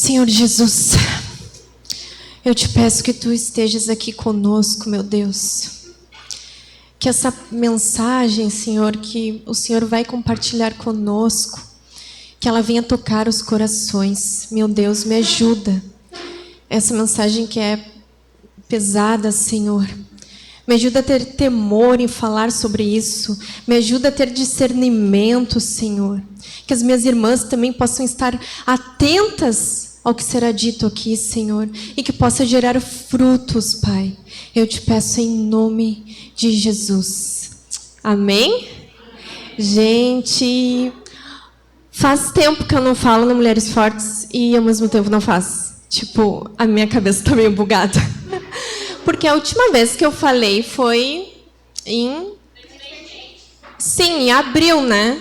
Senhor Jesus, eu te peço que tu estejas aqui conosco, meu Deus. Que essa mensagem, Senhor, que o Senhor vai compartilhar conosco, que ela venha tocar os corações. Meu Deus, me ajuda. Essa mensagem que é pesada, Senhor. Me ajuda a ter temor em falar sobre isso. Me ajuda a ter discernimento, Senhor. Que as minhas irmãs também possam estar atentas ao que será dito aqui, Senhor. E que possa gerar frutos, Pai. Eu te peço em nome de Jesus. Amém? Gente, faz tempo que eu não falo no Mulheres Fortes e ao mesmo tempo não faz. Tipo, a minha cabeça tá meio bugada. Porque a última vez que eu falei foi em... Sim, em abril, né?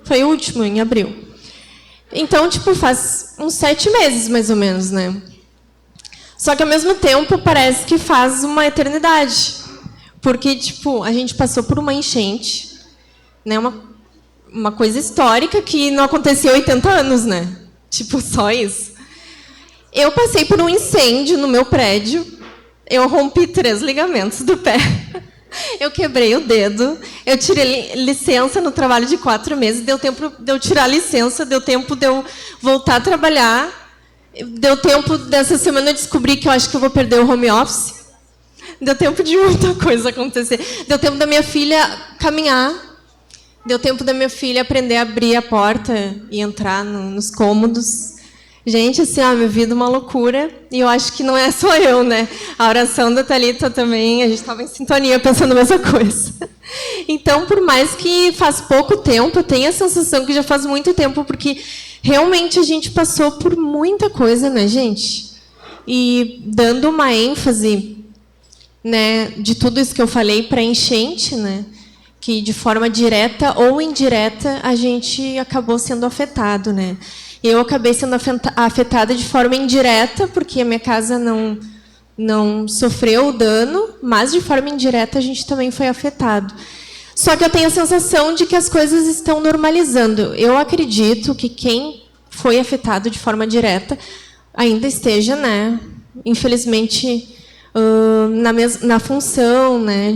Foi o último, em abril. Então, tipo, faz uns 7 meses, mais ou menos, né? Só que, ao mesmo tempo, parece que faz uma eternidade. Porque, tipo, a gente passou por uma enchente, né? Uma coisa histórica que não acontecia há 80 anos, né? Tipo, só isso. Eu passei por um incêndio no meu prédio. Eu rompi 3 ligamentos do pé. Eu quebrei o dedo. Eu tirei licença no trabalho de 4 meses. Deu tempo de eu tirar a licença. Deu tempo de eu voltar a trabalhar. Deu tempo dessa semana eu descobrir que eu acho que eu vou perder o home office. Deu tempo de muita coisa acontecer. Deu tempo da minha filha caminhar. Deu tempo da minha filha aprender a abrir a porta e entrar nos cômodos. Gente, assim, minha vida é uma loucura. E eu acho que não é só eu, né? A oração da Thalita também, a gente estava em sintonia pensando a mesma coisa. Então, por mais que faz pouco tempo, eu tenho a sensação que já faz muito tempo, porque realmente a gente passou por muita coisa, né, gente? E dando uma ênfase, né, de tudo isso que eu falei para a enchente, né? Que de forma direta ou indireta a gente acabou sendo afetado, né? Eu acabei sendo afetada de forma indireta, porque a minha casa não sofreu o dano, mas de forma indireta a gente também foi afetado. Só que eu tenho a sensação de que as coisas estão normalizando. Eu acredito que quem foi afetado de forma direta ainda esteja, né, infelizmente, na função, né,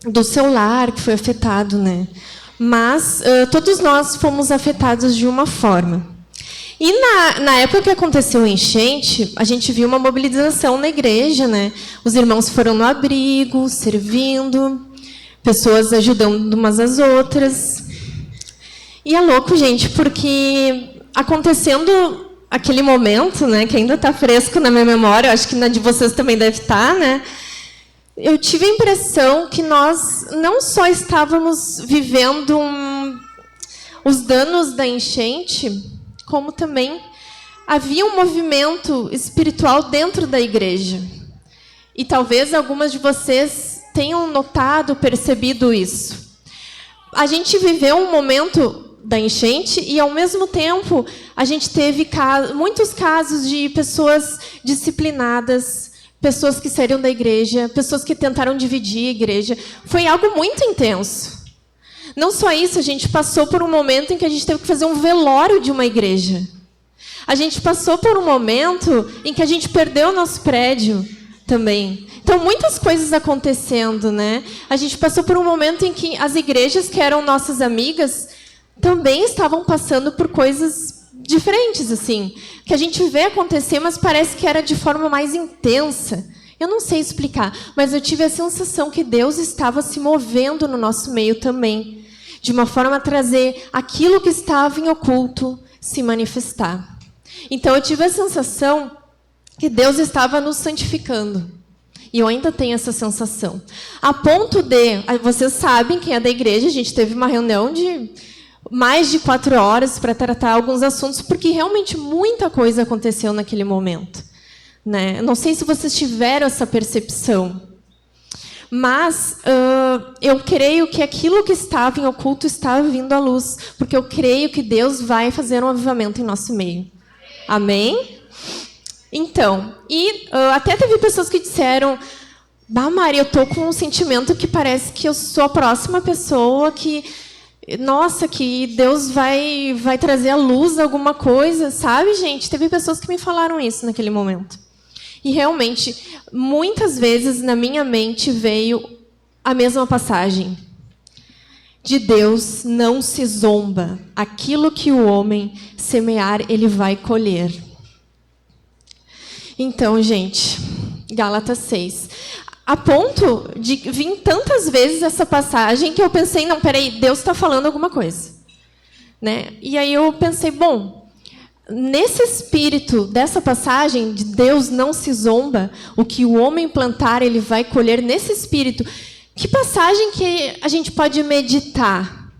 do seu lar que foi afetado, né? Mas todos nós fomos afetados de uma forma. E na época que aconteceu a enchente, a gente viu uma mobilização na igreja, né? Os irmãos foram no abrigo, servindo, pessoas ajudando umas às outras. E é louco, gente, porque acontecendo aquele momento, né, que ainda está fresco na minha memória, eu acho que na de vocês também deve estar, né? Eu tive a impressão que nós não só estávamos vivendo os danos da enchente, como também havia um movimento espiritual dentro da igreja. E talvez algumas de vocês tenham notado, percebido isso. A gente viveu um momento da enchente e, ao mesmo tempo, a gente teve muitos casos de pessoas disciplinadas, pessoas que saíram da igreja, pessoas que tentaram dividir a igreja. Foi algo muito intenso. Não só isso, a gente passou por um momento em que a gente teve que fazer um velório de uma igreja. A gente passou por um momento em que a gente perdeu o nosso prédio também. Então, muitas coisas acontecendo, né? A gente passou por um momento em que as igrejas que eram nossas amigas também estavam passando por coisas diferentes, assim, que a gente vê acontecer, mas parece que era de forma mais intensa. Eu não sei explicar, mas eu tive a sensação que Deus estava se movendo no nosso meio também, de uma forma a trazer aquilo que estava em oculto se manifestar. Então, eu tive a sensação que Deus estava nos santificando. E eu ainda tenho essa sensação. A ponto de... Vocês sabem, quem é da igreja, a gente teve uma reunião de mais de 4 horas para tratar alguns assuntos, porque realmente muita coisa aconteceu naquele momento, né? Não sei se vocês tiveram essa percepção, mas eu creio que aquilo que estava em oculto estava vindo à luz, porque eu creio que Deus vai fazer um avivamento em nosso meio. Amém? Então, até teve pessoas que disseram: Maria, eu estou com um sentimento que parece que eu sou a próxima pessoa que nossa, que Deus vai trazer à luz alguma coisa, sabe, gente? Teve pessoas que me falaram isso naquele momento. E realmente, muitas vezes na minha mente veio a mesma passagem. De Deus não se zomba. Aquilo que o homem semear, ele vai colher. Então, gente, Gálatas 6. A ponto de vir tantas vezes essa passagem que eu pensei, não, peraí, Deus está falando alguma coisa. Né? E aí eu pensei, bom, nesse espírito dessa passagem, de Deus não se zomba, o que o homem plantar, ele vai colher nesse espírito. Que passagem que a gente pode meditar?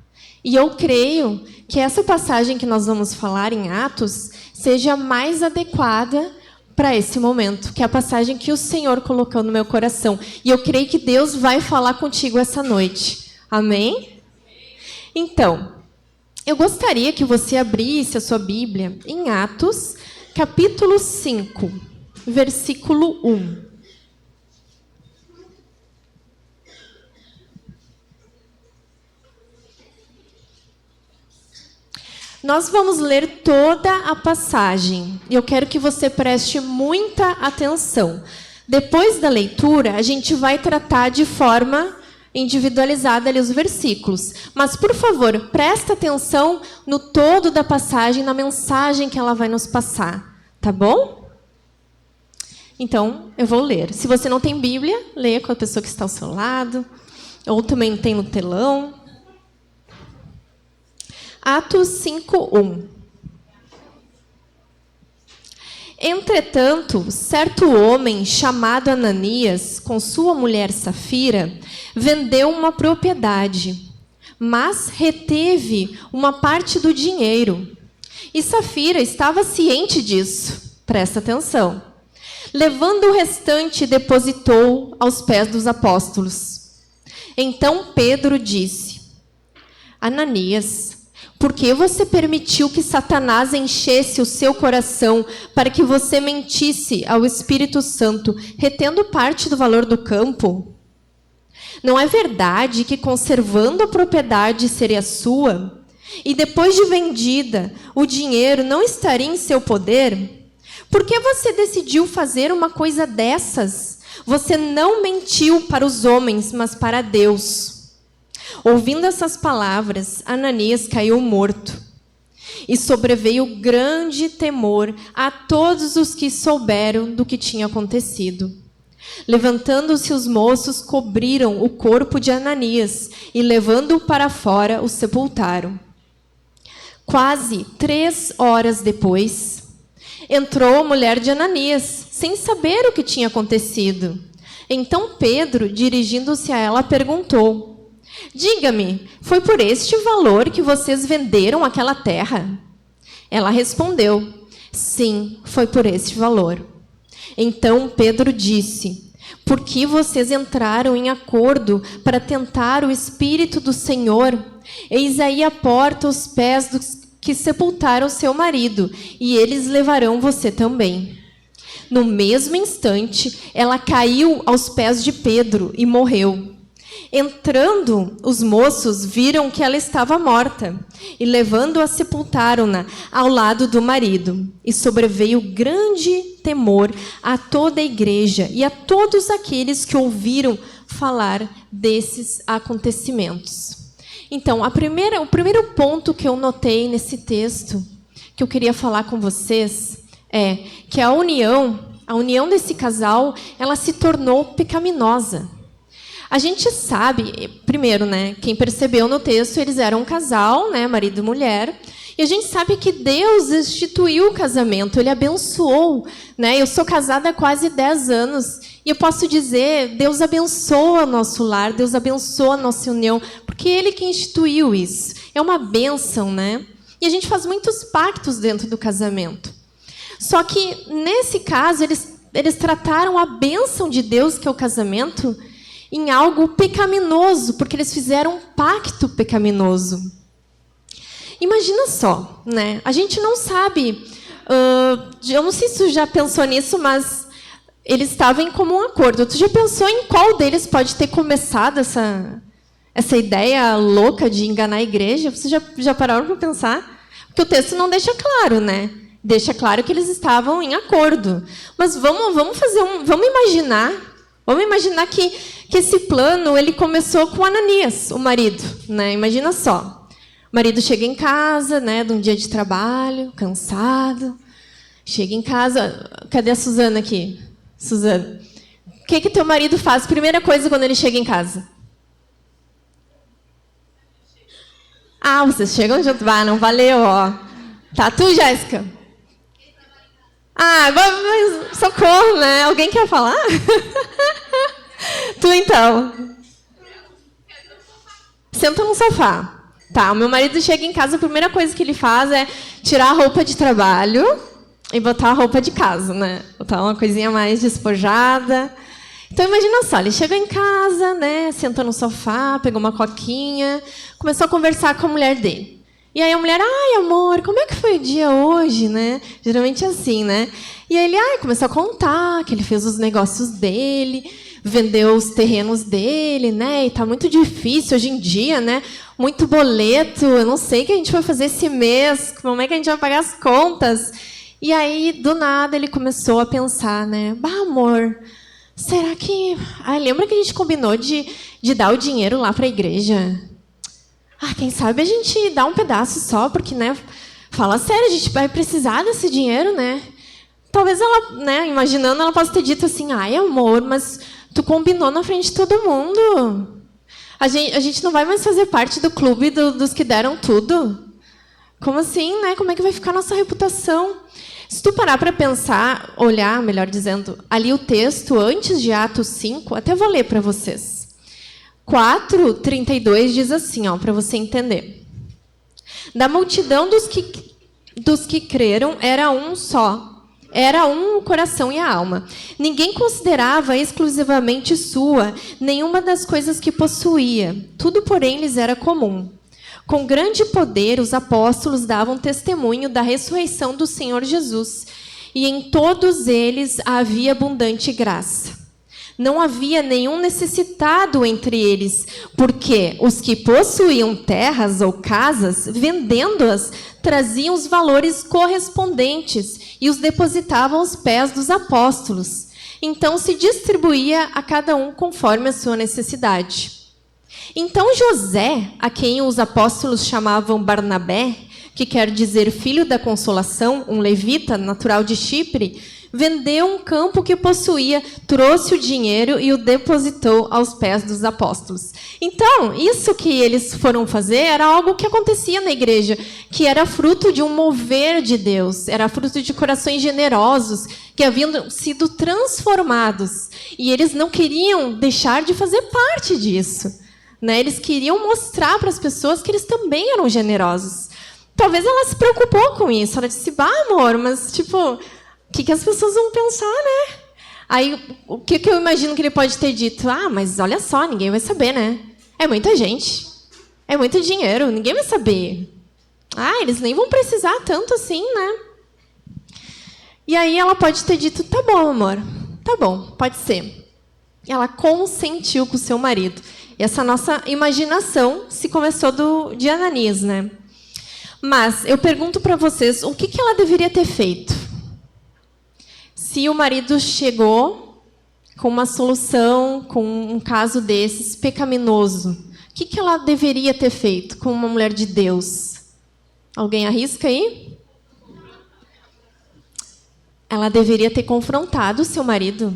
E eu creio que essa passagem que nós vamos falar em Atos seja mais adequada para esse momento, que é a passagem que o Senhor colocou no meu coração. E eu creio que Deus vai falar contigo essa noite. Amém? Então, eu gostaria que você abrisse a sua Bíblia em Atos, capítulo 5, versículo 1. Nós vamos ler toda a passagem. E eu quero que você preste muita atenção. Depois da leitura, a gente vai tratar de forma individualizada ali os versículos. Mas, por favor, presta atenção no todo da passagem, na mensagem que ela vai nos passar. Tá bom? Então, eu vou ler. Se você não tem Bíblia, leia com a pessoa que está ao seu lado. Ou também tem no telão. Atos 5:1. Entretanto, certo homem chamado Ananias, com sua mulher Safira, vendeu uma propriedade, mas reteve uma parte do dinheiro. E Safira estava ciente disso. Presta atenção. Levando o restante, depositou aos pés dos apóstolos. Então Pedro disse: Ananias, por que você permitiu que Satanás enchesse o seu coração para que você mentisse ao Espírito Santo, retendo parte do valor do campo? Não é verdade que, conservando a propriedade seria sua, e depois de vendida, o dinheiro não estaria em seu poder? Por que você decidiu fazer uma coisa dessas? Você não mentiu para os homens, mas para Deus. Ouvindo essas palavras, Ananias caiu morto. E sobreveio grande temor a todos os que souberam do que tinha acontecido. Levantando-se os moços, cobriram o corpo de Ananias e, levando-o para fora, o sepultaram. Quase 3 horas depois, entrou a mulher de Ananias, sem saber o que tinha acontecido. Então Pedro, dirigindo-se a ela, perguntou: Diga-me, foi por este valor que vocês venderam aquela terra? Ela respondeu: Sim, foi por este valor. Então Pedro disse: Por que vocês entraram em acordo para tentar o Espírito do Senhor? Eis aí a porta os pés dos que sepultaram seu marido, e eles levarão você também. No mesmo instante, ela caiu aos pés de Pedro e morreu. Entrando, os moços viram que ela estava morta, e levando-a, sepultaram-na ao lado do marido. E sobreveio grande temor a toda a igreja e a todos aqueles que ouviram falar desses acontecimentos. Então, o primeiro ponto que eu notei nesse texto, que eu queria falar com vocês, é que a união desse casal, ela se tornou pecaminosa. A gente sabe, primeiro, né, quem percebeu no texto, eles eram um casal, né, marido e mulher, e a gente sabe que Deus instituiu o casamento, Ele abençoou, né? Eu sou casada há quase 10 anos, e eu posso dizer, Deus abençoa o nosso lar, Deus abençoa a nossa união, porque Ele que instituiu isso. É uma bênção, né? E a gente faz muitos pactos dentro do casamento. Só que, nesse caso, eles trataram a bênção de Deus, que é o casamento, em algo pecaminoso, porque eles fizeram um pacto pecaminoso. Imagina só, né? A gente não sabe, eu não sei se tu já pensou nisso, mas eles estavam em comum acordo. Tu já pensou em qual deles pode ter começado essa essa ideia louca de enganar a igreja? Vocês já pararam para pensar? Porque o texto não deixa claro, né? Deixa claro que eles estavam em acordo. Mas vamos imaginar que esse plano ele começou com Ananias, o marido, né? Imagina só. O marido chega em casa, né, de um dia de trabalho, cansado. Chega em casa, cadê a Suzana aqui? Suzana, o que teu marido faz? Primeira coisa quando ele chega em casa? Ah, vocês chegam junto. Ah, não valeu, ó. Tá, tu, Jéssica? Ah, mas socorro, né? Alguém quer falar? Tu, então? Senta no sofá. Tá, o meu marido chega em casa, a primeira coisa que ele faz é tirar a roupa de trabalho e botar a roupa de casa, né? Botar uma coisinha mais despojada. Então, imagina só, ele chegou em casa, né? Sentou no sofá, pegou uma coquinha, começou a conversar com a mulher dele. E aí a mulher, ai, amor, como é que foi o dia hoje, né? Geralmente é assim, né? E aí ele, começou a contar que ele fez os negócios dele, vendeu os terrenos dele, né? E tá muito difícil hoje em dia, né? Muito boleto, eu não sei o que a gente vai fazer esse mês, como é que a gente vai pagar as contas? E aí, do nada, ele começou a pensar, né? Bah, amor, será que... lembra que a gente combinou de dar o dinheiro lá para a igreja? Quem sabe a gente dá um pedaço só, porque, né? Fala sério, a gente vai precisar desse dinheiro, né? Talvez ela, né, imaginando, ela possa ter dito assim, ai, amor, mas tu combinou na frente de todo mundo. A gente não vai mais fazer parte do clube dos que deram tudo. Como assim, né? Como é que vai ficar a nossa reputação? Se tu parar para pensar, olhar, melhor dizendo, ali o texto, antes de Atos 5, até vou ler para vocês. 4:32 diz assim, para você entender. Da multidão dos que creram, era um só. Era um o coração e a alma. Ninguém considerava exclusivamente sua nenhuma das coisas que possuía. Tudo, porém, lhes era comum. Com grande poder, os apóstolos davam testemunho da ressurreição do Senhor Jesus, e em todos eles havia abundante graça. Não havia nenhum necessitado entre eles, porque os que possuíam terras ou casas, vendendo-as, traziam os valores correspondentes e os depositavam aos pés dos apóstolos. Então se distribuía a cada um conforme a sua necessidade. Então José, a quem os apóstolos chamavam Barnabé, que quer dizer filho da consolação, um levita natural de Chipre, vendeu um campo que possuía, trouxe o dinheiro e o depositou aos pés dos apóstolos. Então, isso que eles foram fazer era algo que acontecia na igreja, que era fruto de um mover de Deus, era fruto de corações generosos que haviam sido transformados. E eles não queriam deixar de fazer parte disso, né? Eles queriam mostrar para as pessoas que eles também eram generosos. Talvez ela se preocupou com isso. Ela disse, amor, mas, o que as pessoas vão pensar, né? Aí, o que eu imagino que ele pode ter dito? Mas olha só, ninguém vai saber, né? É muita gente. É muito dinheiro, ninguém vai saber. Eles nem vão precisar tanto assim, né? E aí ela pode ter dito, tá bom, amor. Tá bom, pode ser. Ela consentiu com o seu marido. E essa nossa imaginação se começou de Ananias, né? Mas eu pergunto para vocês, o que ela deveria ter feito? Se o marido chegou com uma solução, com um caso desses, pecaminoso, o que ela deveria ter feito com uma mulher de Deus? Alguém arrisca aí? Ela deveria ter confrontado o seu marido.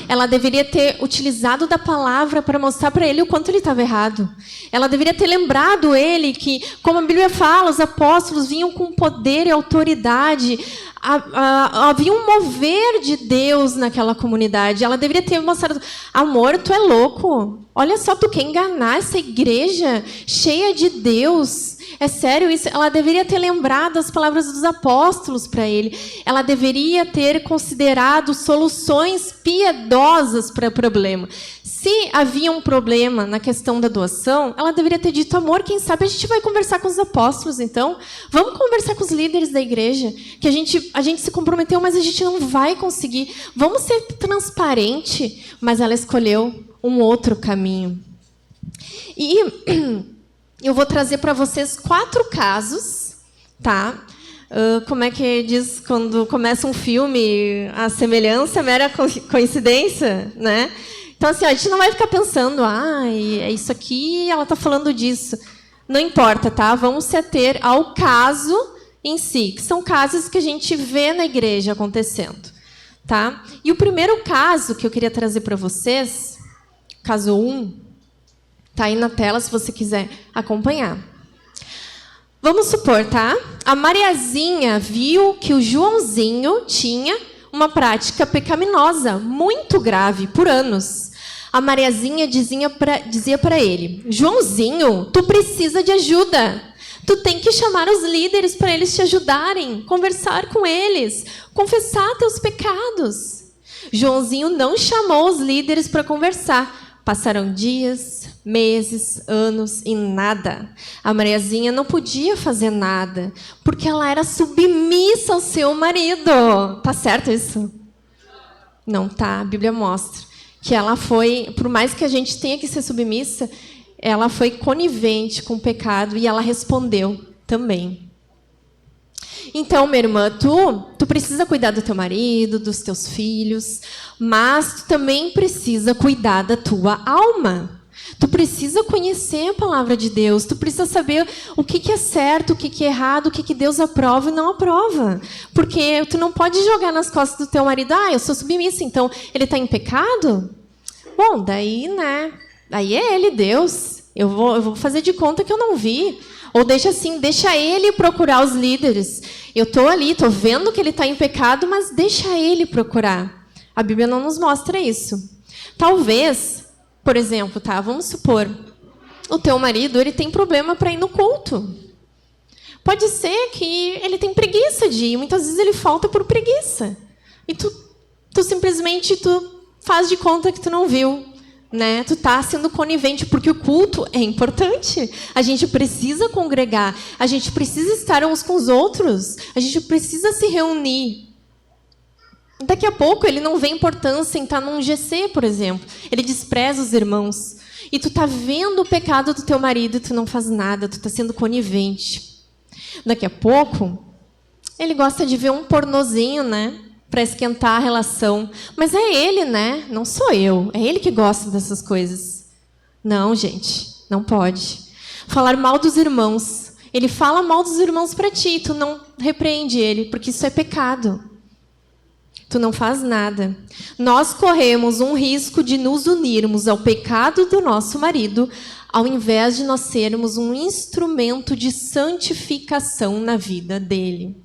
Ela deveria ter utilizado da palavra para mostrar para ele o quanto ele estava errado. Ela deveria ter lembrado ele que, como a Bíblia fala, os apóstolos vinham com poder e autoridade. Havia um mover de Deus naquela comunidade. Ela deveria ter mostrado, amor, tu é louco. Olha só, tu quer enganar essa igreja cheia de Deus. É sério isso? Ela deveria ter lembrado as palavras dos apóstolos para ele. Ela deveria ter considerado soluções piedosas para o problema. Se havia um problema na questão da doação, ela deveria ter dito, amor, quem sabe a gente vai conversar com os apóstolos, então? Vamos conversar com os líderes da igreja, que a gente se comprometeu, mas a gente não vai conseguir. Vamos ser transparente. Mas ela escolheu um outro caminho. E eu vou trazer para vocês 4 casos, tá? Como é que diz quando começa um filme, a semelhança é mera coincidência, né? Então, assim, ó, a gente não vai ficar pensando, é isso aqui, ela está falando disso. Não importa, tá? Vamos se ater ao caso em si, que são casos que a gente vê na igreja acontecendo, tá? E o primeiro caso que eu queria trazer para vocês, caso 1, tá aí na tela se você quiser acompanhar. Vamos supor, tá? A Mariazinha viu que o Joãozinho tinha uma prática pecaminosa muito grave por anos. A Mariazinha dizia para ele: Joãozinho, tu precisa de ajuda. Tu tem que chamar os líderes para eles te ajudarem, conversar com eles, confessar teus pecados. Joãozinho não chamou os líderes para conversar. Passaram dias, meses, anos e nada. A Mariazinha não podia fazer nada, porque ela era submissa ao seu marido. Tá certo isso? Não tá, a Bíblia mostra que ela foi, por mais que a gente tenha que ser submissa, ela foi conivente com o pecado e ela respondeu também. Então, minha irmã, tu precisa cuidar do teu marido, dos teus filhos, mas tu também precisa cuidar da tua alma. Tu precisa conhecer a palavra de Deus, tu precisa saber o que é certo, o que é errado, o que Deus aprova e não aprova. Porque tu não pode jogar nas costas do teu marido, eu sou submissa, então ele está em pecado? Bom, daí, né? Daí é ele, Deus. Eu vou fazer de conta que eu não vi. Ou deixa ele procurar os líderes. Eu estou ali, estou vendo que ele está em pecado, mas deixa ele procurar. A Bíblia não nos mostra isso. Talvez, por exemplo, tá? Vamos supor, o teu marido ele tem problema para ir no culto. Pode ser que ele tem preguiça de ir. Muitas vezes ele falta por preguiça. E tu simplesmente faz de conta que tu não viu. Né? Tu está sendo conivente, porque o culto é importante. A gente precisa congregar, a gente precisa estar uns com os outros, a gente precisa se reunir. Daqui a pouco ele não vê importância em estar num GC, por exemplo. Ele despreza os irmãos. E tu está vendo o pecado do teu marido e tu não faz nada, tu está sendo conivente. Daqui a pouco ele gosta de ver um pornozinho, né? Para esquentar a relação. Mas é ele, né? Não sou eu. É ele que gosta dessas coisas. Não, gente. Não pode. Falar mal dos irmãos. Ele fala mal dos irmãos para ti. Tu não repreende ele, porque isso é pecado. Tu não faz nada. Nós corremos um risco de nos unirmos ao pecado do nosso marido, ao invés de nós sermos um instrumento de santificação na vida dele.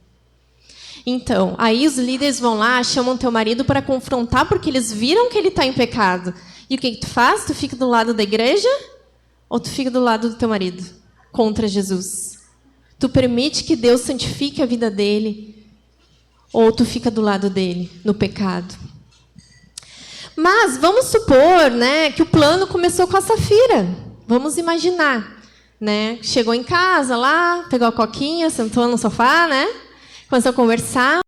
Então, aí os líderes vão lá, chamam teu marido para confrontar, porque eles viram que ele está em pecado. E o que tu faz? Tu fica do lado da igreja ou tu fica do lado do teu marido? Contra Jesus. Tu permite que Deus santifique a vida dele ou tu fica do lado dele, no pecado? Mas vamos supor, né, que o plano começou com a Safira. Vamos imaginar. Né? Chegou em casa lá, pegou a coquinha, sentou no sofá, né? Começou a conversar,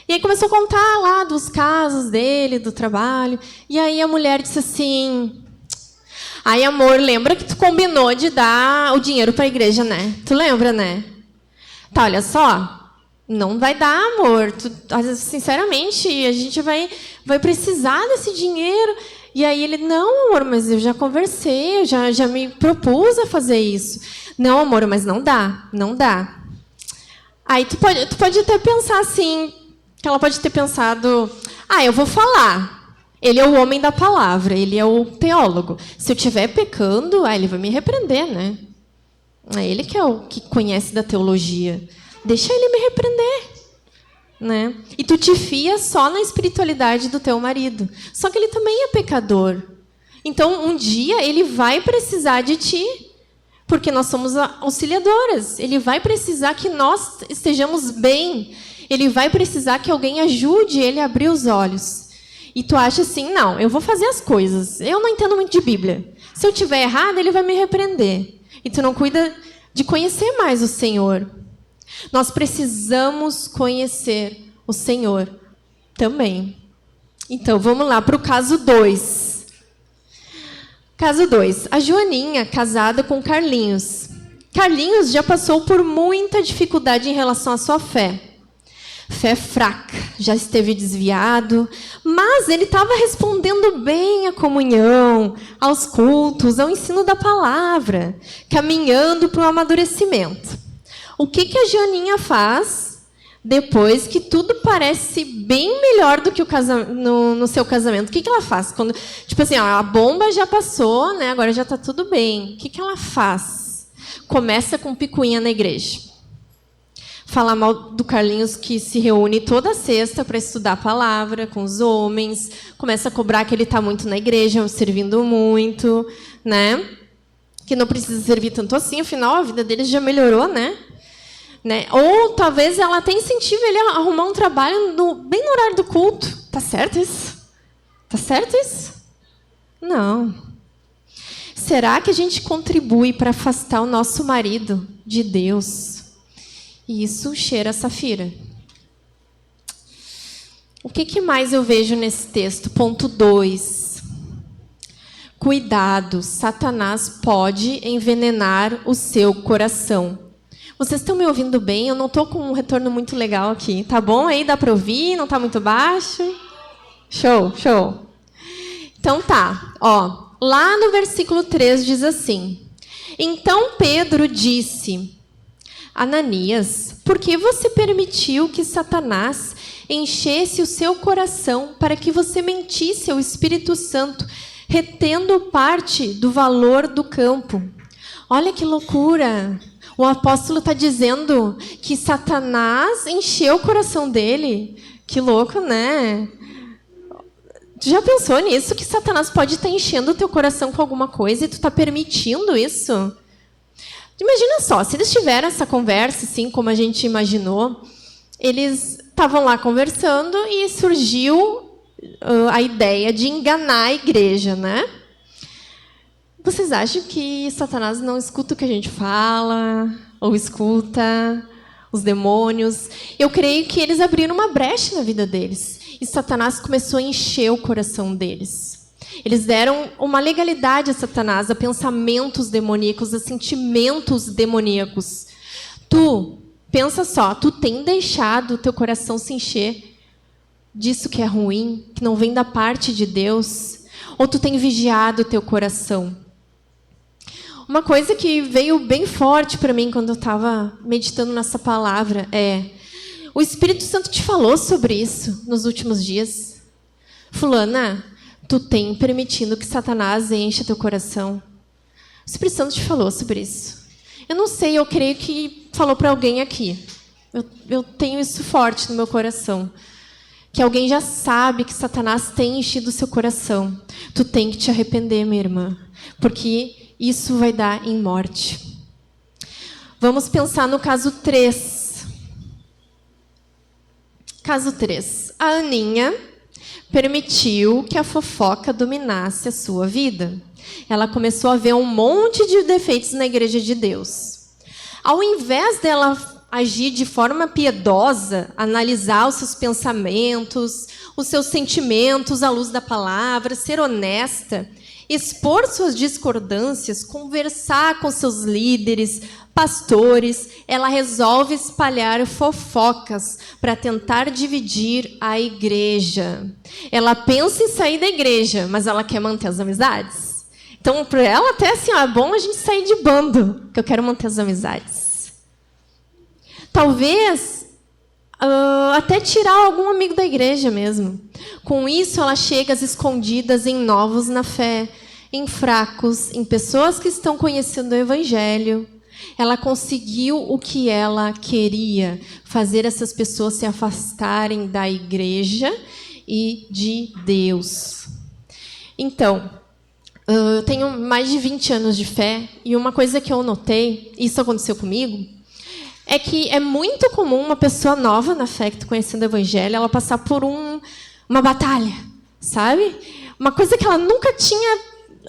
e aí começou a contar lá dos casos dele, do trabalho. E aí a mulher disse assim: ai, amor, lembra que tu combinou de dar o dinheiro para a igreja, né? Tu lembra, né? Tá, olha só, não vai dar, amor. Sinceramente, a gente vai precisar desse dinheiro. E aí ele: não, amor, mas eu já conversei, eu já me propus a fazer isso. Não, amor, mas não dá, não dá. Aí tu pode até pensar assim, que ela pode ter pensado: eu vou falar. Ele é o homem da palavra, ele é o teólogo. Se eu estiver pecando, ele vai me repreender, né? É ele que é o que conhece da teologia. Deixa ele me repreender. Né? E tu te fia só na espiritualidade do teu marido. Só que ele também é pecador. Então, um dia, ele vai precisar de ti. Porque nós somos auxiliadoras. Ele vai precisar que nós estejamos bem. Ele vai precisar que alguém ajude ele a abrir os olhos. E tu acha assim: não, eu vou fazer as coisas. Eu não entendo muito de Bíblia. Se eu estiver errado, ele vai me repreender. E tu não cuida de conhecer mais o Senhor. Nós precisamos conhecer o Senhor também. Então, vamos lá para o caso 2. Caso 2. A Joaninha, casada com Carlinhos. Carlinhos já passou por muita dificuldade em relação à sua fé. Fé fraca, já esteve desviado, mas ele estava respondendo bem à comunhão, aos cultos, ao ensino da palavra, caminhando para o amadurecimento. O que a Joaninha faz depois que tudo parece bem melhor do que no seu casamento? O que ela faz? Quando, tipo assim, ó, a bomba já passou, né? Agora já está tudo bem. O que ela faz? Começa com picuinha na igreja. Falar mal do Carlinhos, que se reúne toda sexta para estudar a palavra com os homens. Começa a cobrar que ele está muito na igreja, servindo muito, né? Que não precisa servir tanto assim, afinal a vida dele já melhorou, né? Ou talvez ela até incentive ele a arrumar um trabalho bem no horário do culto. Tá certo isso? Tá certo isso? Não. Será que a gente contribui para afastar o nosso marido de Deus? E isso cheira a Safira. O que mais eu vejo nesse texto? Ponto 2. Cuidado, Satanás pode envenenar o seu coração. Vocês estão me ouvindo bem? Eu não estou com um retorno muito legal aqui. Tá bom aí? Dá para ouvir? Não está muito baixo? Show, show. Então tá. Ó, lá no versículo 3 diz assim: Então Pedro disse: Ananias, por que você permitiu que Satanás enchesse o seu coração para que você mentisse ao Espírito Santo, retendo parte do valor do campo? Olha que loucura! O apóstolo está dizendo que Satanás encheu o coração dele. Que louco, né? Tu já pensou nisso? Que Satanás pode estar enchendo o teu coração com alguma coisa e tu está permitindo isso? Imagina só, se eles tiveram essa conversa, assim como a gente imaginou, eles estavam lá conversando e surgiu a ideia de enganar a igreja, né? Vocês acham que Satanás não escuta o que a gente fala? Ou escuta os demônios? Eu creio que eles abriram uma brecha na vida deles. E Satanás começou a encher o coração deles. Eles deram uma legalidade a Satanás, a pensamentos demoníacos, a sentimentos demoníacos. Tu, pensa só, tu tem deixado o teu coração se encher disso que é ruim, que não vem da parte de Deus? Ou tu tem vigiado o teu coração? Uma coisa que veio bem forte para mim quando eu estava meditando nessa palavra é: o Espírito Santo te falou sobre isso nos últimos dias? Fulana, tu tem permitindo que Satanás encha teu coração? O Espírito Santo te falou sobre isso? Eu não sei, eu creio que falou para alguém aqui. Eu tenho isso forte no meu coração. Que alguém já sabe que Satanás tem enchido o seu coração. Tu tem que te arrepender, minha irmã. Porque isso vai dar em morte. Vamos pensar no caso 3. Caso 3. A Aninha permitiu que a fofoca dominasse a sua vida. Ela começou a ver um monte de defeitos na igreja de Deus. Ao invés dela agir de forma piedosa, analisar os seus pensamentos, os seus sentimentos à luz da palavra, ser honesta, expor suas discordâncias, conversar com seus líderes, pastores, ela resolve espalhar fofocas para tentar dividir a igreja. Ela pensa em sair da igreja, mas ela quer manter as amizades. Então, para ela, até assim, ó, é bom a gente sair de bando, que eu quero manter as amizades. Talvez até tirar algum amigo da igreja mesmo. Com isso, ela chega às escondidas em novos na fé, em fracos, em pessoas que estão conhecendo o Evangelho. Ela conseguiu o que ela queria, fazer essas pessoas se afastarem da igreja e de Deus. Então, eu tenho mais de 20 anos de fé, e uma coisa que eu notei, isso aconteceu comigo, é que é muito comum uma pessoa nova na fé, que está conhecendo o Evangelho, ela passar por uma batalha, sabe? Uma coisa que ela nunca tinha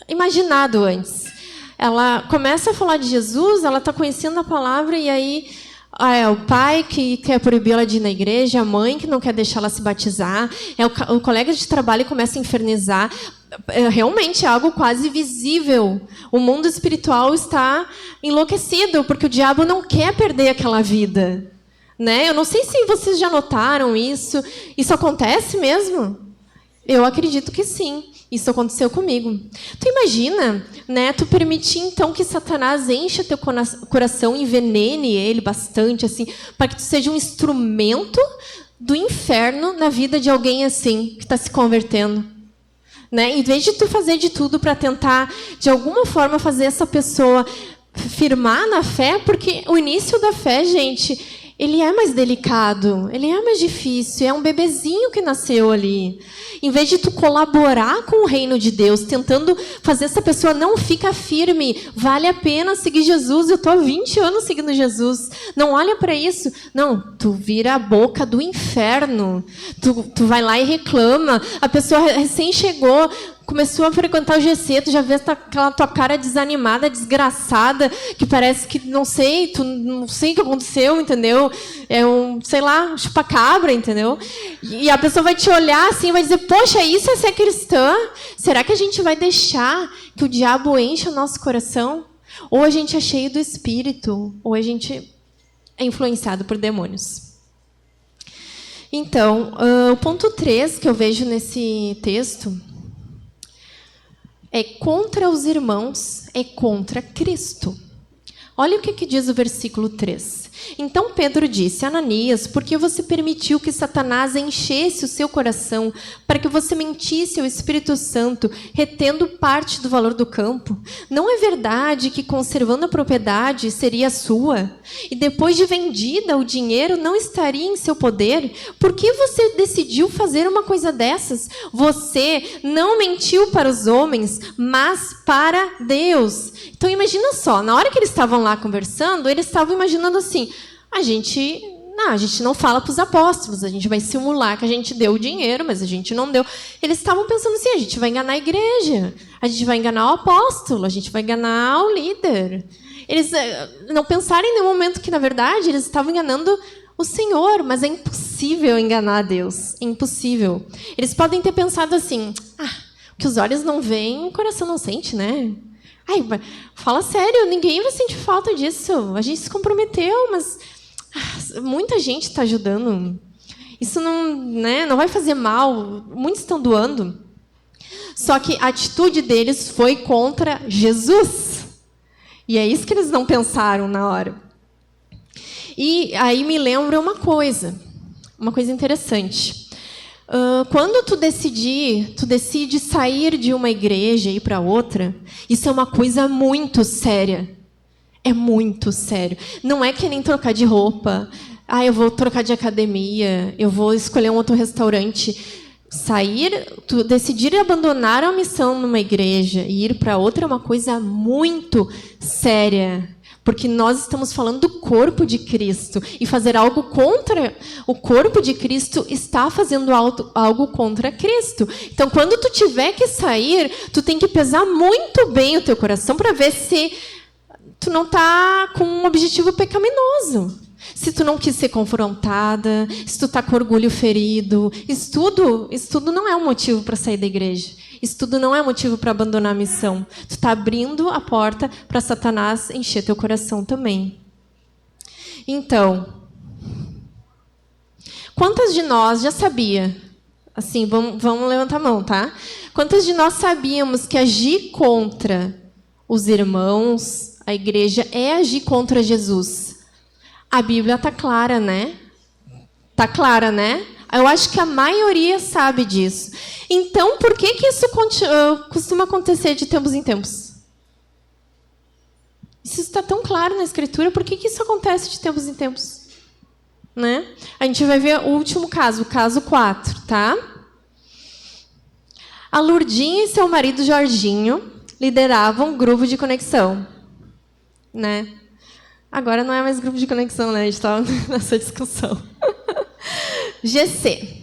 imaginado antes. Ela começa a falar de Jesus, ela está conhecendo a palavra, e aí é o pai que quer proibir ela de ir na igreja, a mãe que não quer deixar ela se batizar, é o colega de trabalho que começa a infernizar. realmente algo quase visível. O mundo espiritual está enlouquecido, porque o diabo não quer perder aquela vida. Né? Eu não sei se vocês já notaram isso. Isso acontece mesmo? Eu acredito que sim. Isso aconteceu comigo. Tu imagina, né? Tu permitir, então, que Satanás encha teu coração, envenene ele bastante, assim, para que tu seja um instrumento do inferno na vida de alguém assim, que está se convertendo. Né? Em vez de tu fazer de tudo para tentar, de alguma forma, fazer essa pessoa firmar na fé, porque o início da fé, gente, ele é mais delicado, ele é mais difícil, é um bebezinho que nasceu ali. Em vez de tu colaborar com o reino de Deus, tentando fazer essa pessoa não ficar firme, vale a pena seguir Jesus, eu estou há 20 anos seguindo Jesus, não olha para isso. Não, tu vira a boca do inferno, tu vai lá e reclama, a pessoa recém chegou, começou a frequentar o GC, tu já vê aquela tua cara desanimada, desgraçada, que parece que, não sei o que aconteceu, entendeu? É um, sei lá, um chupa-cabra, entendeu? E a pessoa vai te olhar assim, vai dizer, poxa, isso é ser cristã? Será que a gente vai deixar que o diabo encha o nosso coração? Ou a gente é cheio do Espírito, ou a gente é influenciado por demônios. Então, o ponto 3 que eu vejo nesse texto é contra os irmãos, é contra Cristo. Olha o que diz o versículo 3. Então Pedro disse, Ananias, por que você permitiu que Satanás enchesse o seu coração para que você mentisse ao Espírito Santo, retendo parte do valor do campo? Não é verdade que, conservando a propriedade, seria sua? E depois de vendida, o dinheiro não estaria em seu poder? Por que você decidiu fazer uma coisa dessas? Você não mentiu para os homens, mas para Deus. Então imagina só, na hora que eles estavam lá conversando, eles estavam imaginando assim, a gente não fala para os apóstolos, a gente vai simular que a gente deu o dinheiro, mas a gente não deu. Eles estavam pensando assim, a gente vai enganar a igreja, a gente vai enganar o apóstolo, a gente vai enganar o líder. Eles não pensaram em nenhum momento que, na verdade, eles estavam enganando o Senhor, mas é impossível enganar a Deus, é impossível. Eles podem ter pensado assim, o que os olhos não veem, o coração não sente, né? Ai, fala sério, ninguém vai sentir falta disso. A gente se comprometeu, mas muita gente está ajudando. Isso não vai fazer mal. Muitos estão doando. Só que a atitude deles foi contra Jesus. E é isso que eles não pensaram na hora. E aí me lembra uma coisa interessante. Quando tu decide sair de uma igreja e ir para outra, isso é uma coisa muito séria. É muito sério. Não é que nem trocar de roupa. Eu vou trocar de academia, eu vou escolher um outro restaurante. Tu decidir abandonar a missão numa igreja e ir para outra é uma coisa muito séria. Porque nós estamos falando do corpo de Cristo. E fazer algo contra o corpo de Cristo está fazendo algo contra Cristo. Então, quando tu tiver que sair, tu tem que pesar muito bem o teu coração para ver se tu não está com um objetivo pecaminoso. Se tu não quis ser confrontada, se tu está com orgulho ferido. Isso tudo não é um motivo para sair da igreja. Isso tudo não é motivo para abandonar a missão. Tu está abrindo a porta para Satanás encher teu coração também. Então, quantas de nós já sabia? Assim, vamos levantar a mão, tá? Quantas de nós sabíamos que agir contra os irmãos, a igreja, é agir contra Jesus? A Bíblia está clara, né? Está clara, né? Eu acho que a maioria sabe disso. Então, por que isso costuma acontecer de tempos em tempos? Isso está tão claro na Escritura, por que isso acontece de tempos em tempos? Né? A gente vai ver o último caso, o caso 4, tá? A Lurdinha e seu marido Jorginho lideravam um grupo de conexão. Né? Agora não é mais grupo de conexão, né? A gente estava nessa discussão. GC.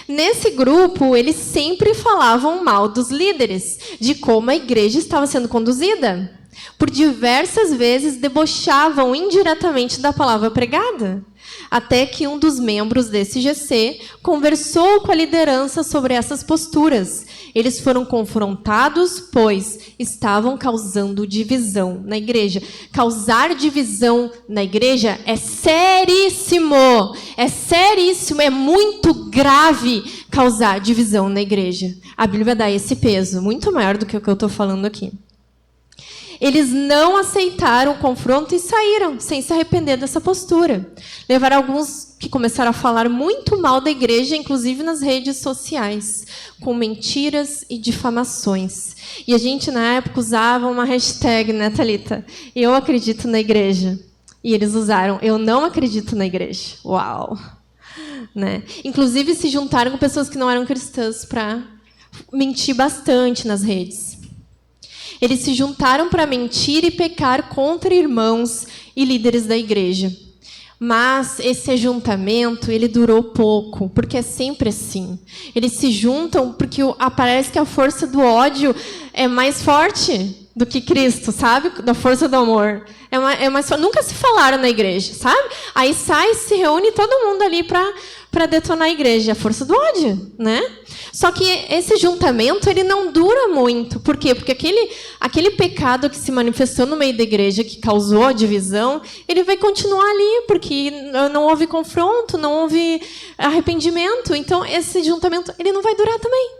Nesse grupo, eles sempre falavam mal dos líderes, de como a igreja estava sendo conduzida. Por diversas vezes, debochavam indiretamente da palavra pregada. até que um dos membros desse GC conversou com a liderança sobre essas posturas. Eles foram confrontados, pois estavam causando divisão na igreja. Causar divisão na igreja é seríssimo. É seríssimo, é muito grave causar divisão na igreja. A Bíblia dá esse peso, muito maior do que o que eu estou falando aqui. Eles não aceitaram o confronto e saíram, sem se arrepender dessa postura. Levaram alguns que começaram a falar muito mal da igreja, inclusive nas redes sociais, com mentiras e difamações. E a gente, na época, usava uma hashtag, né, Thalita? Eu acredito na igreja. E eles usaram, eu não acredito na igreja. Uau! Né? Inclusive, se juntaram com pessoas que não eram cristãs para mentir bastante nas redes. Eles se juntaram para mentir e pecar contra irmãos e líderes da igreja. Mas esse ajuntamento, ele durou pouco, porque é sempre assim. Eles se juntam porque parece que a força do ódio é mais forte do que Cristo, sabe? Da força do amor. É mais forte. Nunca se falaram na igreja, sabe? Aí se reúne todo mundo ali para detonar a igreja. É a força do ódio, né? Só que esse juntamento, ele não dura muito. Por quê? Porque aquele pecado que se manifestou no meio da igreja, que causou a divisão, ele vai continuar ali, porque não houve confronto, não houve arrependimento. Então, esse juntamento, ele não vai durar também.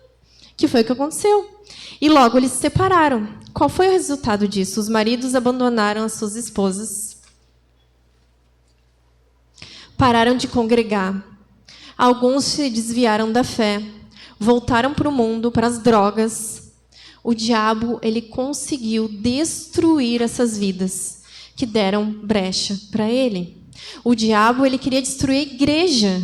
Que foi o que aconteceu. E logo eles se separaram. Qual foi o resultado disso? Os maridos abandonaram as suas esposas. Pararam de congregar. Alguns se desviaram da fé. Voltaram para o mundo, para as drogas. O diabo, ele conseguiu destruir essas vidas que deram brecha para ele. O diabo, ele queria destruir a igreja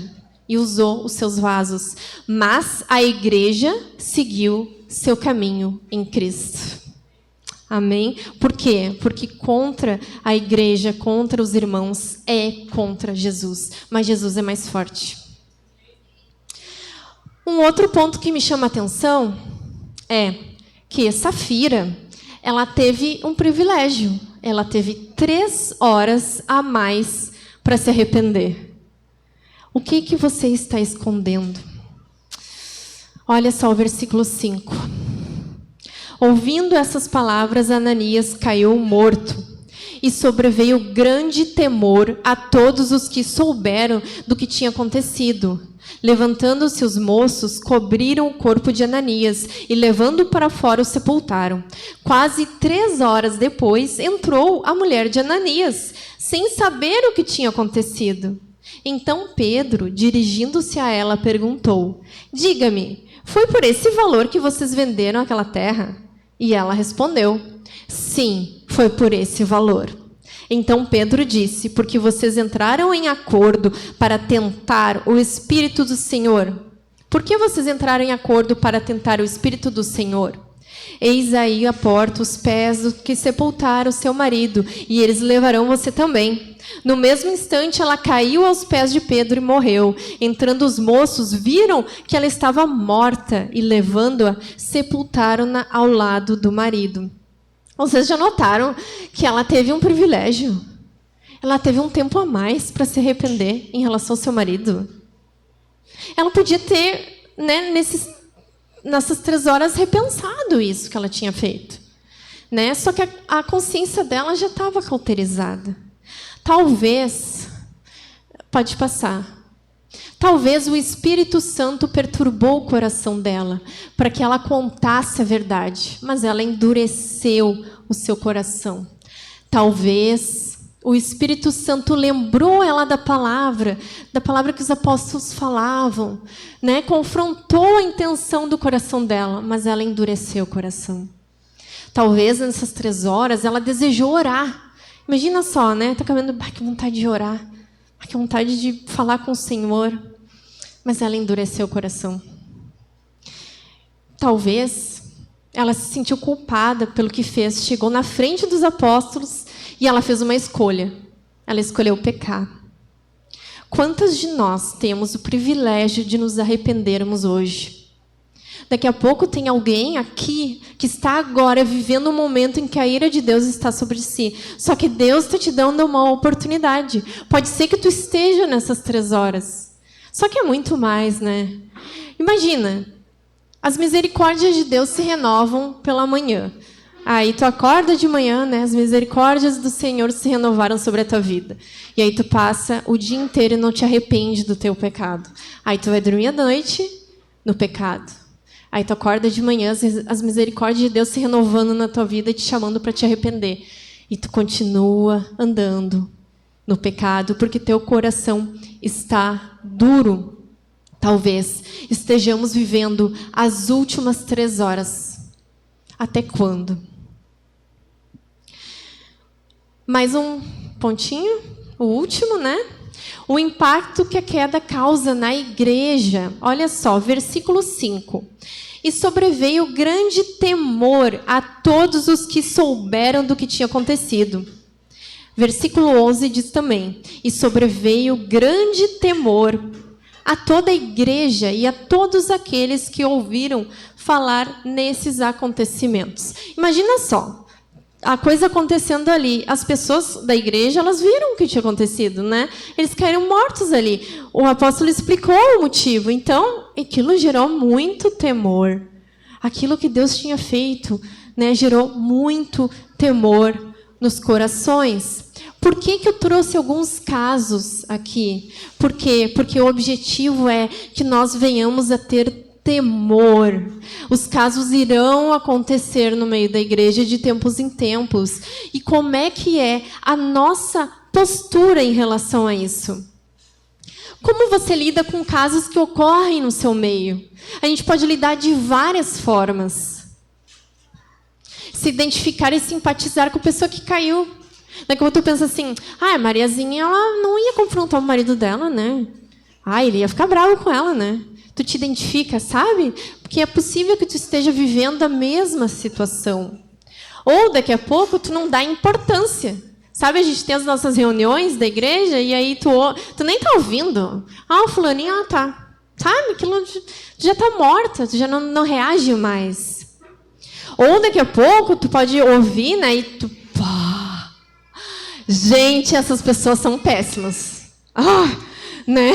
e usou os seus vasos. Mas a igreja seguiu seu caminho em Cristo. Amém? Por quê? Porque contra a igreja, contra os irmãos, é contra Jesus. Mas Jesus é mais forte. Um outro ponto que me chama a atenção é que Safira, ela teve um privilégio. Ela teve 3 horas a mais para se arrepender. O que você está escondendo? Olha só o versículo 5. Ouvindo essas palavras, Ananias caiu morto. E sobreveio grande temor a todos os que souberam do que tinha acontecido. Levantando-se os moços, cobriram o corpo de Ananias e, levando-o para fora, o sepultaram. Quase 3 horas depois, entrou a mulher de Ananias, sem saber o que tinha acontecido. Então Pedro, dirigindo-se a ela, perguntou: diga-me, foi por esse valor que vocês venderam aquela terra? E ela respondeu: sim, foi por esse valor. Então Pedro disse: porque vocês entraram em acordo para tentar o Espírito do Senhor. Por que vocês entraram em acordo para tentar o Espírito do Senhor? Eis aí à porta os pés do que sepultaram seu marido, e eles levarão você também. No mesmo instante, ela caiu aos pés de Pedro e morreu. Entrando os moços, viram que ela estava morta e, levando-a, sepultaram-na ao lado do marido. Vocês já notaram que ela teve um privilégio? Ela teve um tempo a mais para se arrepender em relação ao seu marido. Ela podia ter, né, nessas 3 horas, repensado isso que ela tinha feito. Né? Só que a consciência dela já estava cauterizada. Talvez, pode passar, talvez o Espírito Santo perturbou o coração dela para que ela contasse a verdade, mas ela endureceu o seu coração. Talvez o Espírito Santo lembrou ela da palavra que os apóstolos falavam, né? Confrontou a intenção do coração dela, mas ela endureceu o coração. Talvez nessas 3 horas ela desejou orar. Imagina só, né? Tá acabando, que vontade de orar, que vontade de falar com o Senhor, mas ela endureceu o coração. Talvez ela se sentiu culpada pelo que fez, chegou na frente dos apóstolos e ela fez uma escolha. Ela escolheu pecar. Quantas de nós temos o privilégio de nos arrependermos hoje? Daqui a pouco tem alguém aqui que está agora vivendo um momento em que a ira de Deus está sobre si. Só que Deus está te dando uma oportunidade. Pode ser que tu esteja nessas 3 horas. Só que é muito mais, né? Imagina, as misericórdias de Deus se renovam pela manhã. Aí tu acorda de manhã, né? As misericórdias do Senhor se renovaram sobre a tua vida. E aí tu passa o dia inteiro e não te arrepende do teu pecado. Aí tu vai dormir à noite no pecado. Aí tu acorda de manhã, as misericórdias de Deus se renovando na tua vida e te chamando para te arrepender. E tu continua andando no pecado porque teu coração está duro. Talvez estejamos vivendo as últimas 3 horas. Até quando? Mais um pontinho, o último, né? O impacto que a queda causa na igreja. Olha só, versículo 5. E sobreveio grande temor a todos os que souberam do que tinha acontecido. Versículo 11 diz também: e sobreveio grande temor a toda a igreja e a todos aqueles que ouviram falar nesses acontecimentos. Imagina só, a coisa acontecendo ali. As pessoas da igreja, elas viram o que tinha acontecido, né? Eles caíram mortos ali. O apóstolo explicou o motivo. Então, aquilo gerou muito temor. Aquilo que Deus tinha feito, né, gerou muito temor nos corações. Por que eu trouxe alguns casos aqui? Por quê? Porque o objetivo é que nós venhamos a ter temor. Os casos irão acontecer no meio da igreja de tempos em tempos. E como é que é a nossa postura em relação a isso? Como você lida com casos que ocorrem no seu meio? A gente pode lidar de várias formas. Se identificar e simpatizar com a pessoa que caiu. Daqui a pouco tu pensa assim, a Mariazinha, ela não ia confrontar o marido dela, né? Ele ia ficar bravo com ela, né? Tu te identifica, sabe? Porque é possível que tu esteja vivendo a mesma situação. Ou, daqui a pouco, tu não dá importância. Sabe, a gente tem as nossas reuniões da igreja e aí tu nem tá ouvindo. O fulaninho, tá. Sabe, aquilo já tá morta, tu já não reage mais. Ou, daqui a pouco, tu pode ouvir, né, e tu... Gente, essas pessoas são péssimas. Né?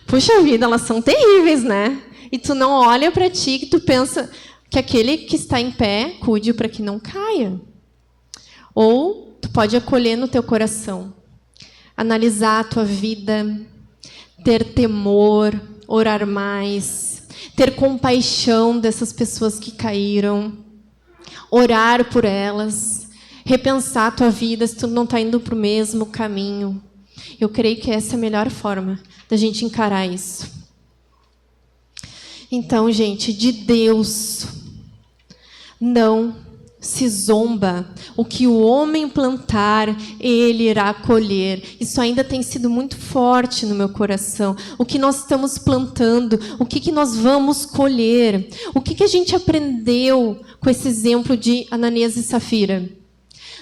Puxa vida, elas são terríveis, né? E tu não olha para ti, que tu pensa que aquele que está em pé cuide para que não caia. Ou tu pode acolher no teu coração, analisar a tua vida, ter temor, orar mais, ter compaixão dessas pessoas que caíram, orar por elas, repensar a tua vida se tu não está indo para o mesmo caminho. Eu creio que essa é a melhor forma da gente encarar isso. Então, gente, de Deus não se zomba. O que o homem plantar, ele irá colher. Isso ainda tem sido muito forte no meu coração. O que nós estamos plantando, o que nós vamos colher. O que a gente aprendeu com esse exemplo de Ananias e Safira?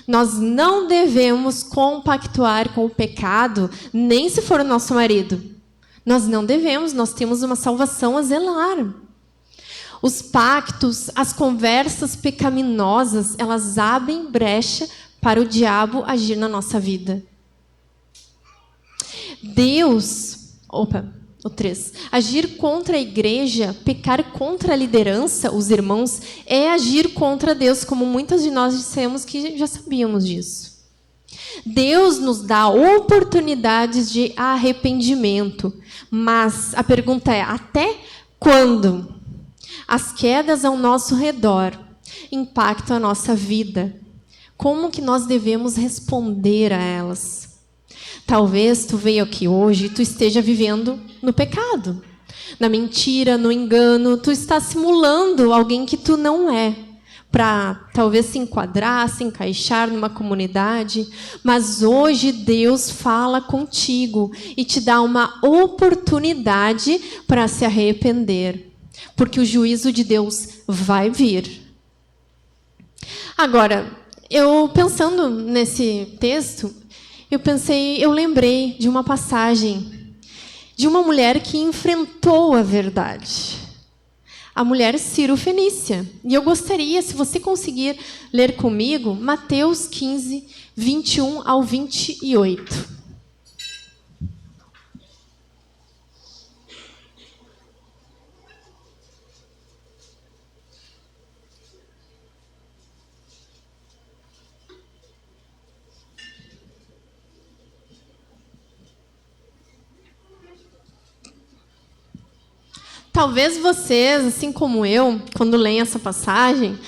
Nós não devemos compactuar com o pecado, nem se for o nosso marido. Nós não devemos, nós temos uma salvação a zelar. Os pactos, as conversas pecaminosas, elas abrem brecha para o diabo agir na nossa vida. O 3. Agir contra a igreja, pecar contra a liderança, os irmãos, é agir contra Deus, como muitas de nós dissemos que já sabíamos disso. Deus nos dá oportunidades de arrependimento, mas a pergunta é, até quando as quedas ao nosso redor impactam a nossa vida? Como que nós devemos responder a elas? Talvez tu veio aqui hoje e tu esteja vivendo no pecado, na mentira, no engano. Tu está simulando alguém que tu não é, para talvez se enquadrar, se encaixar numa comunidade. Mas hoje Deus fala contigo e te dá uma oportunidade para se arrepender, porque o juízo de Deus vai vir. Agora, eu pensando nesse texto, eu lembrei de uma passagem de uma mulher que enfrentou a verdade. a mulher Ciro-fenícia. E eu gostaria, se você conseguir ler comigo, Mateus 15, 21 ao 28. Talvez vocês, assim como eu, quando leem essa passagem,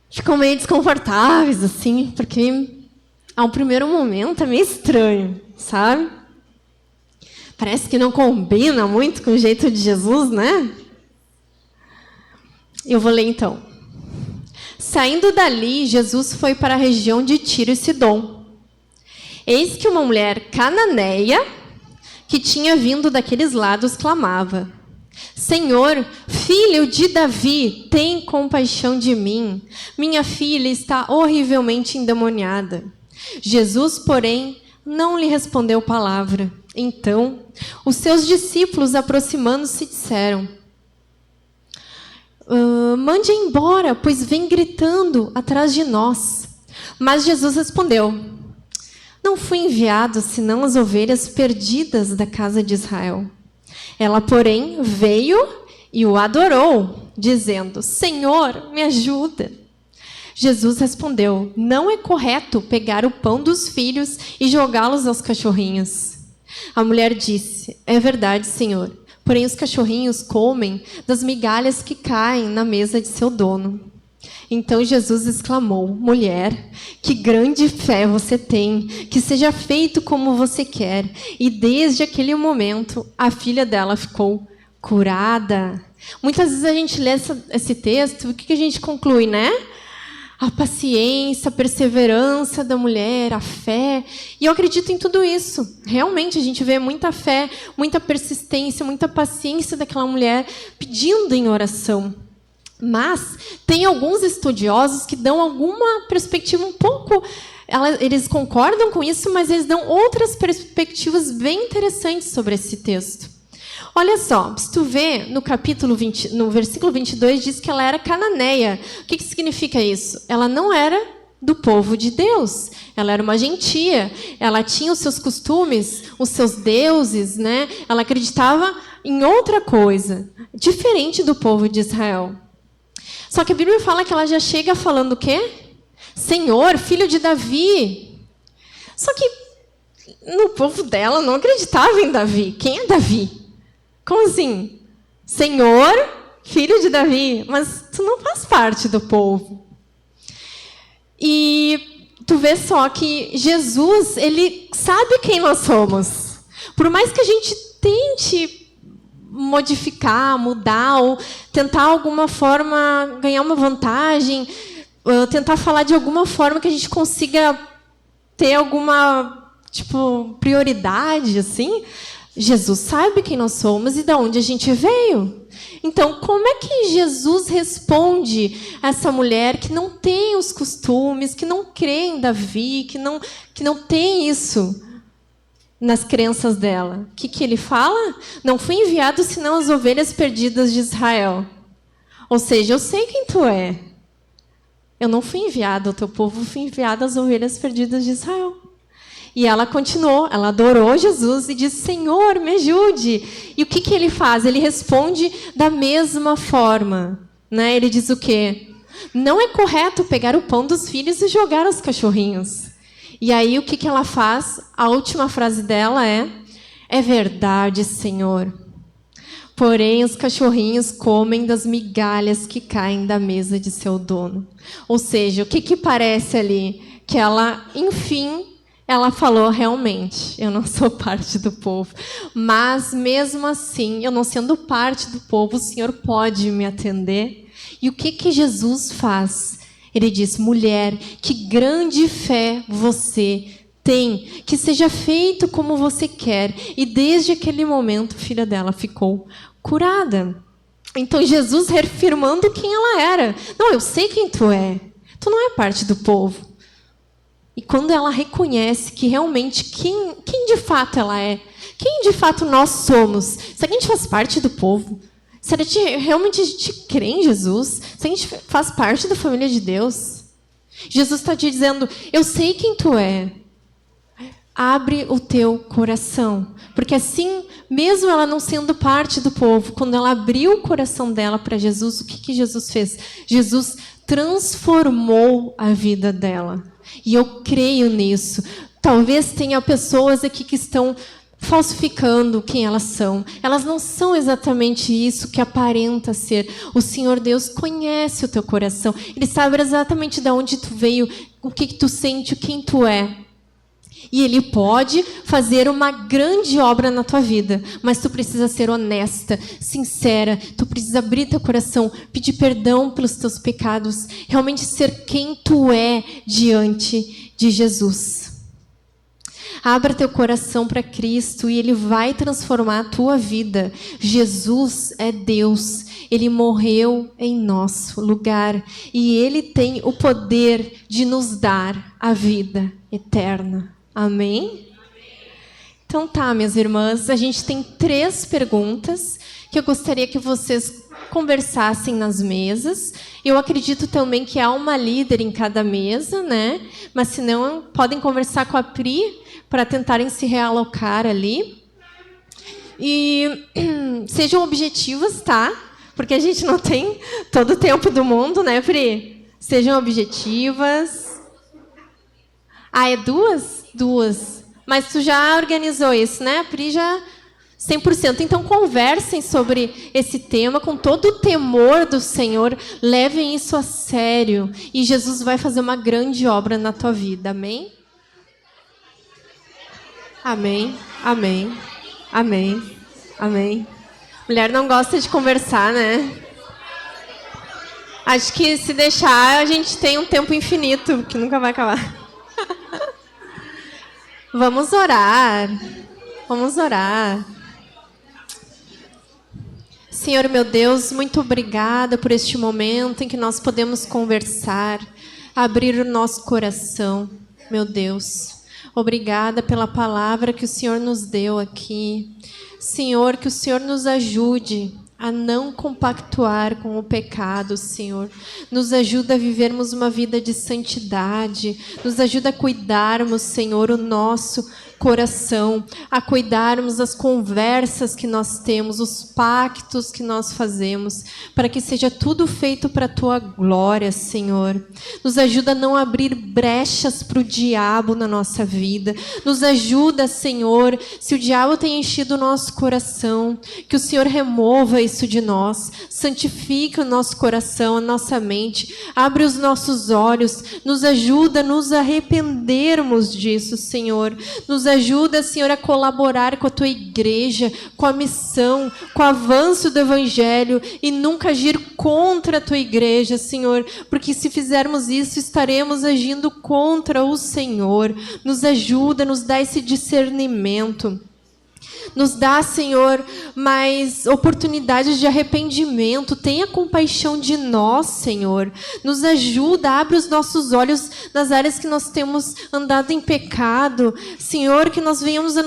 ficam meio desconfortáveis, assim, porque ao primeiro momento é meio estranho, sabe? Parece que não combina muito com o jeito de Jesus, né? Eu vou ler então. Saindo dali, Jesus foi para a região de Tiro e Sidom. Eis que uma mulher cananeia, que tinha vindo daqueles lados, clamava: Senhor, filho de Davi, tem compaixão de mim. Minha filha está horrivelmente endemoniada. Jesus, porém, não lhe respondeu palavra. Então, os seus discípulos, aproximando-se, disseram: mande embora, pois vem gritando atrás de nós. Mas Jesus respondeu: não fui enviado senão as ovelhas perdidas da casa de Israel. Ela, porém, veio e o adorou, dizendo: Senhor, me ajuda. Jesus respondeu: não é correto pegar o pão dos filhos e jogá-los aos cachorrinhos. A mulher disse: é verdade, Senhor, porém os cachorrinhos comem das migalhas que caem na mesa de seu dono. Então Jesus exclamou: mulher, que grande fé você tem, que seja feito como você quer. E desde aquele momento, a filha dela ficou curada. Muitas vezes a gente lê esse texto, o que a gente conclui, né? A paciência, a perseverança da mulher, a fé. E eu acredito em tudo isso. Realmente, a gente vê muita fé, muita persistência, muita paciência daquela mulher pedindo em oração. Mas tem alguns estudiosos que dão alguma perspectiva um pouco... Eles concordam com isso, mas eles dão outras perspectivas bem interessantes sobre esse texto. Olha só, se tu vê no capítulo 20, no versículo 22, diz que ela era cananeia. O que significa isso? Ela não era do povo de Deus. Ela era uma gentia. Ela tinha os seus costumes, os seus deuses, né? Ela acreditava em outra coisa, diferente do povo de Israel. Só que a Bíblia fala que ela já chega falando o quê? Senhor, filho de Davi. Só que no povo dela não acreditava em Davi. Quem é Davi? Como assim? Senhor, filho de Davi. Mas tu não faz parte do povo. E tu vê só que Jesus, ele sabe quem nós somos. Por mais que a gente tente modificar, mudar, ou tentar alguma forma ganhar uma vantagem, tentar falar de alguma forma que a gente consiga ter alguma prioridade, assim. Jesus sabe quem nós somos e de onde a gente veio. Então, como é que Jesus responde a essa mulher que não tem os costumes, que não crê em Davi, que não tem isso nas crenças dela? O que ele fala? Não fui enviado senão as ovelhas perdidas de Israel. Ou seja, eu sei quem tu é. Eu não fui enviado ao teu povo, fui enviada às ovelhas perdidas de Israel. E ela continuou, ela adorou Jesus e disse: Senhor, me ajude. E o que ele faz? Ele responde da mesma forma, né? Ele diz o quê? Não é correto pegar o pão dos filhos e jogar aos cachorrinhos. E aí, o que ela faz? A última frase dela é: é verdade, Senhor. Porém, os cachorrinhos comem das migalhas que caem da mesa de seu dono. Ou seja, o que parece ali? Que ela, enfim, ela falou: realmente, eu não sou parte do povo. Mas, mesmo assim, eu não sendo parte do povo, o Senhor pode me atender. E o que Jesus faz? Ele diz: mulher, que grande fé você tem, que seja feito como você quer. E desde aquele momento, a filha dela ficou curada. Então, Jesus reafirmando quem ela era. Não, eu sei quem tu é. Tu não é parte do povo. E quando ela reconhece que realmente quem de fato ela é, quem de fato nós somos, se a gente faz parte do povo, Será que realmente a gente crê em Jesus? Se a gente faz parte da família de Deus? Jesus está te dizendo, eu sei quem tu é. Abre o teu coração. Porque assim, mesmo ela não sendo parte do povo, quando ela abriu o coração dela para Jesus, o que Jesus fez? Jesus transformou a vida dela. E eu creio nisso. Talvez tenha pessoas aqui que estão falsificando quem elas são. Elas não são exatamente isso que aparenta ser. O Senhor Deus conhece o teu coração. Ele sabe exatamente de onde tu veio, o que tu sente, quem tu é. E Ele pode fazer uma grande obra na tua vida, mas tu precisa ser honesta, sincera, tu precisa abrir teu coração, pedir perdão pelos teus pecados, realmente ser quem tu é diante de Jesus. Abra teu coração para Cristo e Ele vai transformar a tua vida. Jesus é Deus. Ele morreu em nosso lugar. E Ele tem o poder de nos dar a vida eterna. Amém? Então tá, minhas irmãs. A gente tem 3 perguntas que eu gostaria que vocês conversassem nas mesas. Eu acredito também que há uma líder em cada mesa, né? Mas se não, podem conversar com a Pri para tentarem se realocar ali. E sejam objetivas, tá? Porque a gente não tem todo o tempo do mundo, né, Pri? Sejam objetivas. Ah, é 2? 2. Mas tu já organizou isso, né? A Pri já 100%. Então, conversem sobre esse tema com todo o temor do Senhor. Levem isso a sério. E Jesus vai fazer uma grande obra na tua vida. Amém? Amém, amém, amém, amém. Mulher não gosta de conversar, né? Acho que se deixar, a gente tem um tempo infinito, que nunca vai acabar. Vamos orar. Vamos orar. Senhor, meu Deus, muito obrigada por este momento em que nós podemos conversar, abrir o nosso coração, meu Deus. Obrigada pela palavra que o Senhor nos deu aqui. Senhor, que o Senhor nos ajude a não compactuar com o pecado, Senhor. Nos ajuda a vivermos uma vida de santidade. Nos ajuda a cuidarmos, Senhor, o nosso coração, a cuidarmos das conversas que nós temos, os pactos que nós fazemos, para que seja tudo feito para a Tua glória, Senhor. Nos ajuda a não abrir brechas para o diabo na nossa vida. Nos ajuda, Senhor, se o diabo tem enchido o nosso coração, que o Senhor remova isso de nós, santifique o nosso coração, a nossa mente, abre os nossos olhos, nos ajuda a nos arrependermos disso, Senhor. Nos ajuda, Senhor, a colaborar com a Tua igreja, com a missão, com o avanço do Evangelho e nunca agir contra a Tua igreja, Senhor, porque se fizermos isso, estaremos agindo contra o Senhor. Nos ajuda, nos dá esse discernimento. Nos dá, Senhor, mais oportunidades de arrependimento. Tenha compaixão de nós, Senhor. Nos ajuda, abre os nossos olhos nas áreas que nós temos andado em pecado. Senhor, que nós venhamos a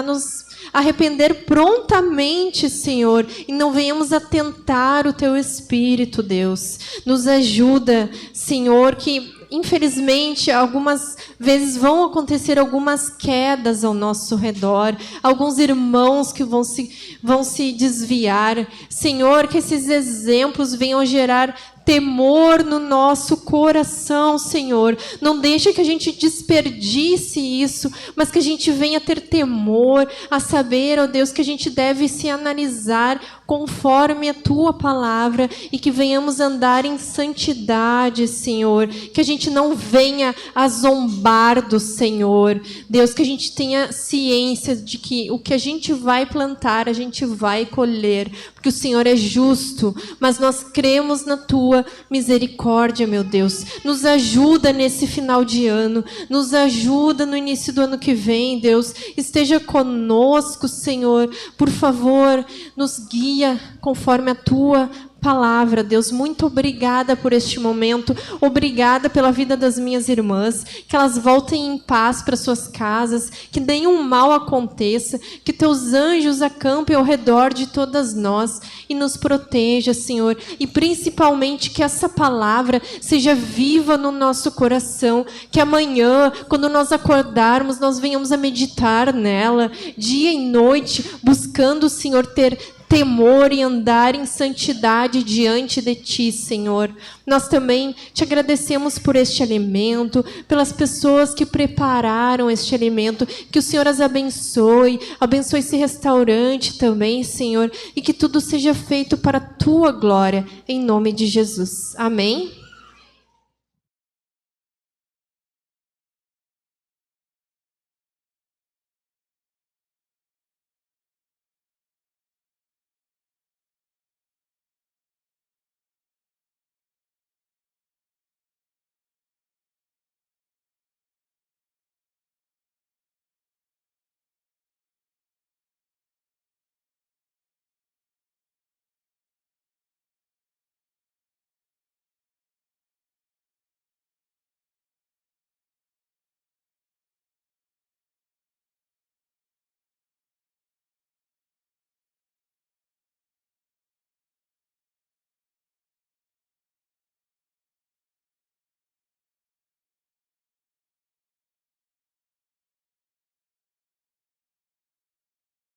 nos arrepender prontamente, Senhor, e não venhamos a tentar o Teu Espírito, Deus. Nos ajuda, Senhor, que infelizmente, algumas vezes vão acontecer algumas quedas ao nosso redor, alguns irmãos que vão se desviar. Senhor, que esses exemplos venham gerar temor no nosso coração, Senhor. Não deixa que a gente desperdice isso, mas que a gente venha ter temor, a saber, ó Deus, que a gente deve se analisar conforme a Tua palavra e que venhamos andar em santidade, Senhor. Que a gente não venha a zombar do Senhor. Deus, que a gente tenha ciência de que o que a gente vai plantar, a gente vai colher, porque o Senhor é justo, mas nós cremos na Tua misericórdia, meu Deus. Nos ajuda nesse final de ano, nos ajuda no início do ano que vem, Deus. Esteja conosco, Senhor. Por favor, nos guia conforme a Tua palavra, Deus. Muito obrigada por este momento. Obrigada pela vida das minhas irmãs. Que elas voltem em paz para suas casas. Que nenhum mal aconteça. Que teus anjos acampem ao redor de todas nós e nos proteja, Senhor. E principalmente que essa palavra seja viva no nosso coração. Que amanhã, quando nós acordarmos, nós venhamos a meditar nela, dia e noite, buscando, Senhor, ter temor e andar em santidade diante de Ti, Senhor. Nós também te agradecemos por este alimento, pelas pessoas que prepararam este alimento, que o Senhor as abençoe esse restaurante também, Senhor, e que tudo seja feito para a Tua glória, em nome de Jesus. Amém?